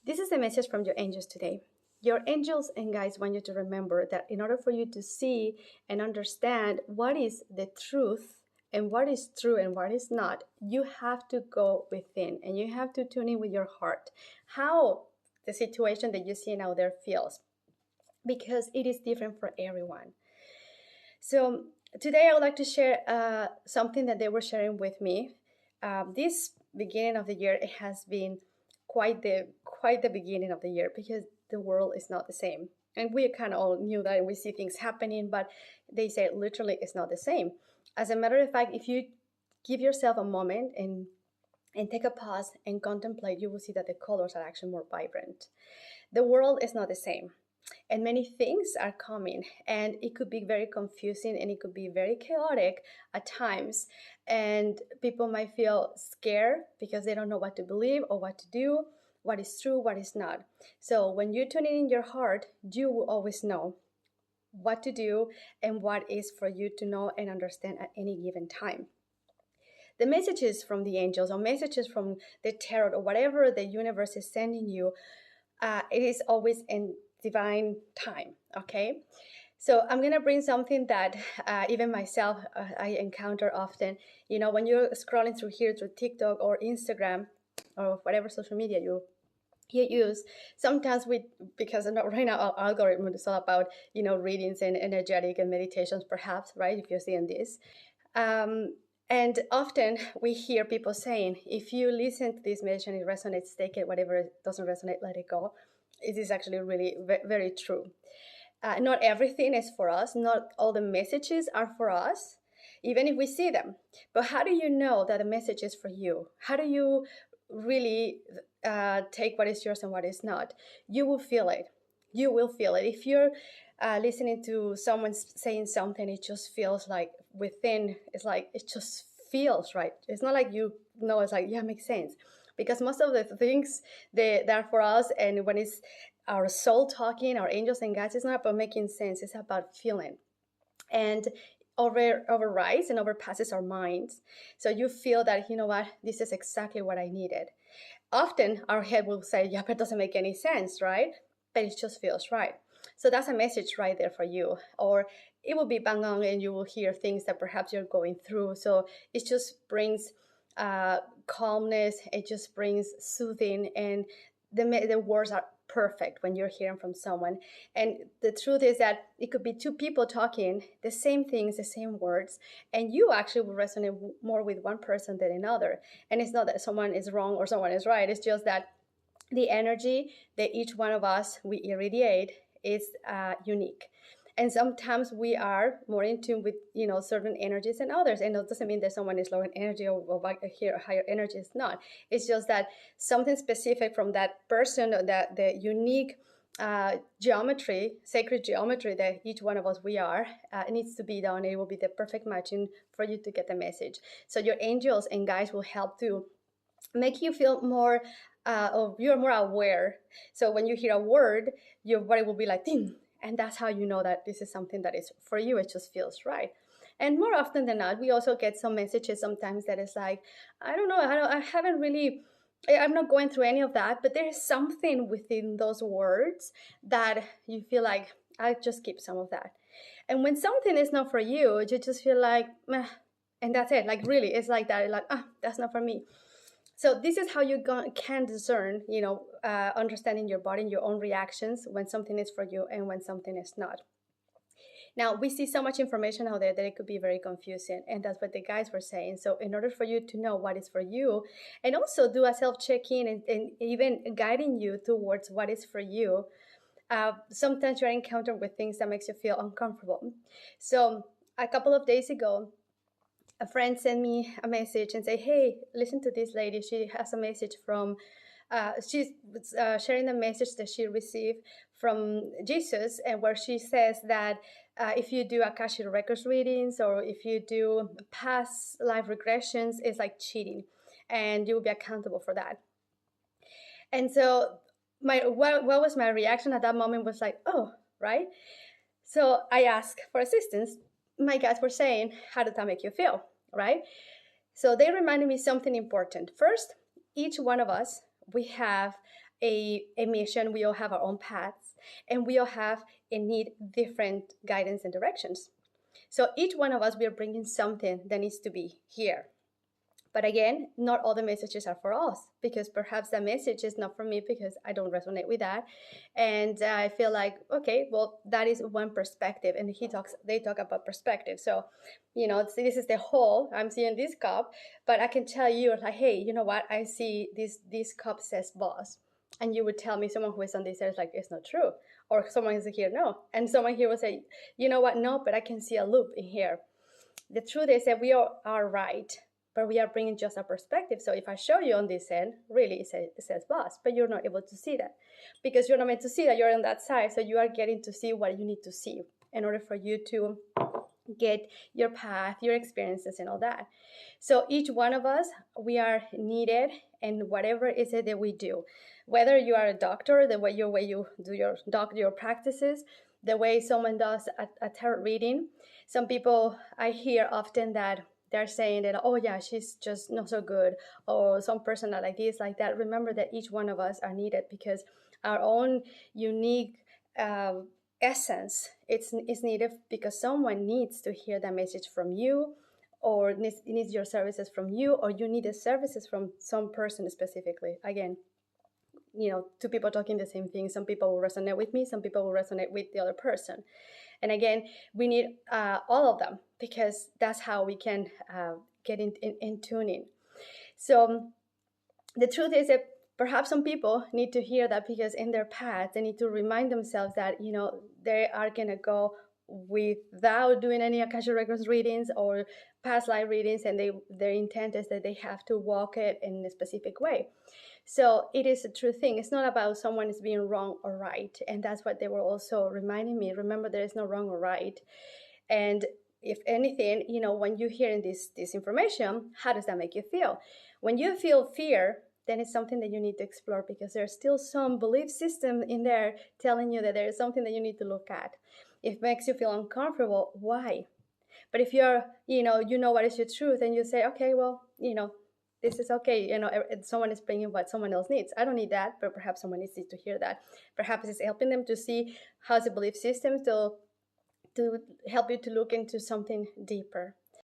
This is a message from your angels today. Your angels and guides want you to remember that in order for you to see and understand what is the truth and what is true and what is not, you have to go within and you have to tune in with your heart. How the situation that you see out there feels, because it is different for everyone. So today I would like to share something that they were sharing with me. This beginning of the year, it has been quite the beginning of the year, because the world is not the same, and we kind of all knew that, and we see things happening, but they say literally it's not the same. As a matter of fact, if you give yourself a moment and take a pause and contemplate, you will see that the colors are actually more vibrant. The world is not the same, and many things are coming, and it could be very confusing and it could be very chaotic at times, and people might feel scared because they don't know what to believe or what to do, what is true, what is not. So when you tune in your heart, you will always know what to do and what is for you to know and understand at any given time. The messages from the angels or messages from the tarot or whatever the universe is sending you, it is always in divine time. Okay, so I'm gonna bring something that even myself I encounter often. You know, when you're scrolling through here through TikTok or Instagram or whatever social media you use, sometimes we, because right now our algorithm is all about, you know, readings and energetic and meditations, perhaps, right? If you're seeing this, and often we hear people saying, if you listen to this meditation, it resonates, take it. Whatever it doesn't resonate, let it go. It is actually really very true. Not everything is for us. Not all the messages are for us, even if we see them. But how do you know that the message is for you? How do you really take what is yours and what is not? You will feel it. You will feel it. If you're listening to someone saying something, it just feels like within, it's like, it just feels right. It's not like you know, it's like, yeah, makes sense. Because most of the things they are for us, and when it's our soul talking, our angels and guides, it's not about making sense, it's about feeling. And overrides and overpasses our minds. So you feel that, you know what, this is exactly what I needed. Often our head will say, yeah, but it doesn't make any sense, right? But it just feels right. So that's a message right there for you. Or it will be bang on and you will hear things that perhaps you're going through. So it just brings calmness, it just brings soothing, and the words are perfect when you're hearing from someone. And the truth is that it could be two people talking the same things, the same words, and you actually will resonate more with one person than another. And it's not that someone is wrong or someone is right, it's just that the energy that each one of us we irradiate is unique. And sometimes we are more in tune with, you know, certain energies than others, and it doesn't mean that someone is low in energy or higher energy is not. It's just that something specific from that person, or that the unique geometry, sacred geometry that each one of us we are, needs to be done. It will be the perfect matching for you to get the message. So your angels and guides will help to make you feel more or you're more aware. So when you hear a word, your body will be like ding, and that's how you know that this is something that is for you. It just feels right. And more often than not, we also get some messages sometimes that is like, I don't know, I haven't really, I'm not going through any of that, but there is something within those words that you feel like, I just keep some of that. And when something is not for you, you just feel like, meh, and that's it. Like really, it's like that. Like, that's not for me. So this is how you can discern, you know, understanding your body and your own reactions when something is for you and when something is not. Now, we see so much information out there that it could be very confusing, and that's what the guys were saying. So in order for you to know what is for you, and also do a self-check-in and even guiding you towards what is for you, sometimes you're encountered with things that makes you feel uncomfortable. So a couple of days ago, a friend sent me a message and say, hey, listen to this lady. She has a message from, she's sharing the message that she received from Jesus, and where she says that if you do Akashic Records readings or if you do past life regressions, it's like cheating, and you will be accountable for that. And so what was my reaction at that moment was like, oh, right? So I asked for assistance. My guys were saying, how did that make you feel, right? So they reminded me something important. First, each one of us, we have a mission, we all have our own paths, and we all have and need different guidance and directions. So each one of us, we are bringing something that needs to be here. But again, not all the messages are for us, because perhaps the message is not for me because I don't resonate with that. And I feel like, okay, well, that is one perspective. And they talk about perspective. So, this is the whole, I'm seeing this cup, but I can tell you like, hey, you know what? I see this cup says boss. And you would tell me, someone who is on this side is like, it's not true. Or someone is here, no. And someone here will say, you know what? No, but I can see a loop in here. The truth is that we all are right, but we are bringing just a perspective. So if I show you on this end, really it says boss, but you're not able to see that because you're not meant to see that. You're on that side. So you are getting to see what you need to see in order for you to get your path, your experiences, and all that. So each one of us, we are needed, and whatever is it that we do, whether you are a doctor, the way you do your practices, the way someone does a tarot reading. Some people, I hear often that they're saying that, oh yeah, she's just not so good, or some person like this, like that. Remember that each one of us are needed, because our own unique essence is needed, because someone needs to hear that message from you, or needs your services from you, or you need the services from some person specifically. Again, two people talking the same thing. Some people will resonate with me, some people will resonate with the other person. And again, we need all of them, because that's how we can get in tuning. So the truth is that perhaps some people need to hear that, because in their path, they need to remind themselves that, they are going to go without doing any Akashic Records readings or past life readings, and their intent is that they have to walk it in a specific way. So it is a true thing. It's not about someone is being wrong or right. And that's what they were also reminding me. Remember, there is no wrong or right. And if anything, when you're hearing this information, how does that make you feel? When you feel fear, then it's something that you need to explore, because there's still some belief system in there telling you that there is something that you need to look at. If it makes you feel uncomfortable, why? But if you're, you know what is your truth, and you say, okay, well, this is okay. Someone is bringing what someone else needs. I don't need that, but perhaps someone needs to hear that. Perhaps it's helping them to see how's the belief system to help you to look into something deeper.